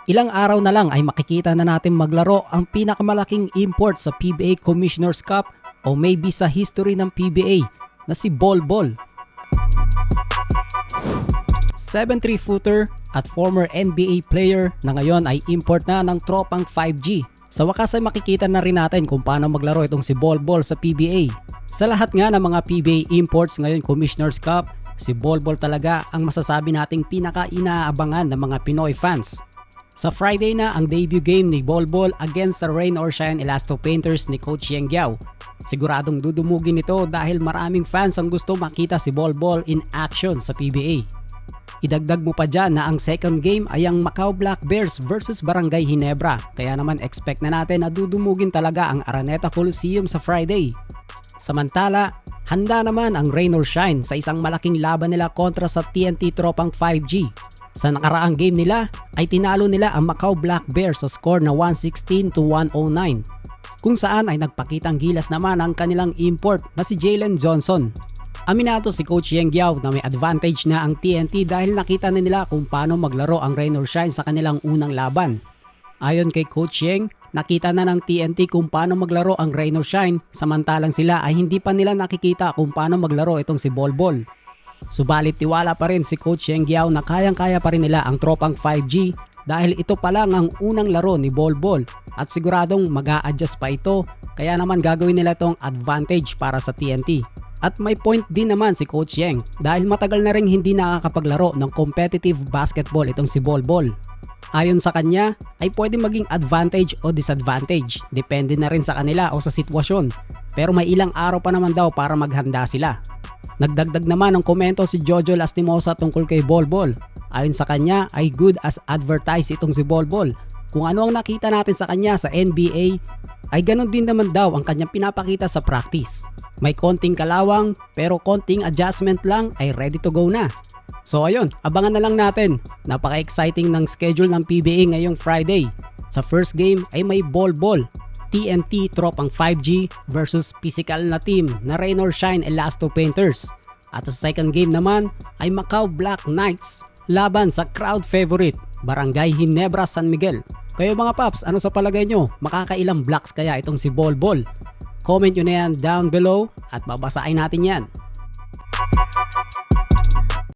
Ilang araw na lang ay makikita na natin maglaro ang pinakamalaking import sa PBA Commissioner's Cup o maybe sa history ng PBA na si Bol Bol. 7'3" at former NBA player na ngayon ay import na ng tropang 5G. Sa wakas ay makikita na rin natin kung paano maglaro itong si Bol Bol sa PBA. Sa lahat nga ng mga PBA imports ngayon Commissioner's Cup, si Bol Bol talaga ang masasabi nating pinaka-inaabangan ng mga Pinoy fans. Sa Friday na ang debut game ni Bol Bol against sa Rain or Shine Elasto Painters ni Coach Yeng Guiao. Siguradong dudumugin ito dahil maraming fans ang gusto makita si Bol Bol in action sa PBA. Idagdag mo pa dyan na ang second game ay ang Macau Black Bears versus Barangay Ginebra, kaya naman expect na natin na dudumugin talaga ang Araneta Coliseum sa Friday. Samantala, handa naman ang Rain or Shine sa isang malaking laban nila kontra sa TNT Tropang 5G. Sa nakaraang game nila ay tinalo nila ang Macau Black Bears sa score na 116-109, kung saan ay nagpakitang gilas naman ang kanilang import na si Jalen Johnson. Aminado si Coach Yeng Guiao na may advantage na ang TNT dahil nakita na nila kung paano maglaro ang Rain or Shine sa kanilang unang laban. Ayon kay Coach Yeng, nakita na ng TNT kung paano maglaro ang Rain or Shine, samantalang sila ay hindi pa nila nakikita kung paano maglaro itong si Bol Bol. Subalit tiwala pa rin si Coach Yeng Guiao na kayang-kaya pa rin nila ang tropang 5G dahil ito pa lang ang unang laro ni Bol Bol at siguradong mag-a-adjust pa ito, kaya naman gagawin nila itong advantage para sa TNT. At may point din naman si Coach Yeng dahil matagal na rin hindi nakakapaglaro ng competitive basketball itong si Bol Bol. Ayon sa kanya ay pwede maging advantage o disadvantage, depende na rin sa kanila o sa sitwasyon, pero may ilang araw pa naman daw para maghanda sila. Nagdagdag naman ng komento si Jojo Lastimosa tungkol kay Bol Bol. Ayon sa kanya ay good as advertise itong si Bol Bol. Kung ano ang nakita natin sa kanya sa NBA ay ganun din naman daw ang kanyang pinapakita sa practice. May konting kalawang pero konting adjustment lang ay ready to go na. So ayun, abangan na lang natin. Napaka-exciting ng schedule ng PBA ngayong Friday. Sa first game ay may Bol Bol, TNT Tropang 5G versus physical na team na Rain or Shine Elasto Painters. At sa second game naman ay Macau Black Knights laban sa crowd favorite Barangay Ginebra San Miguel. Kayo mga paps, ano sa palagay nyo? Makakailang blocks kaya itong si Bol Bol? Comment nyo na yan down below at babasahin natin yan.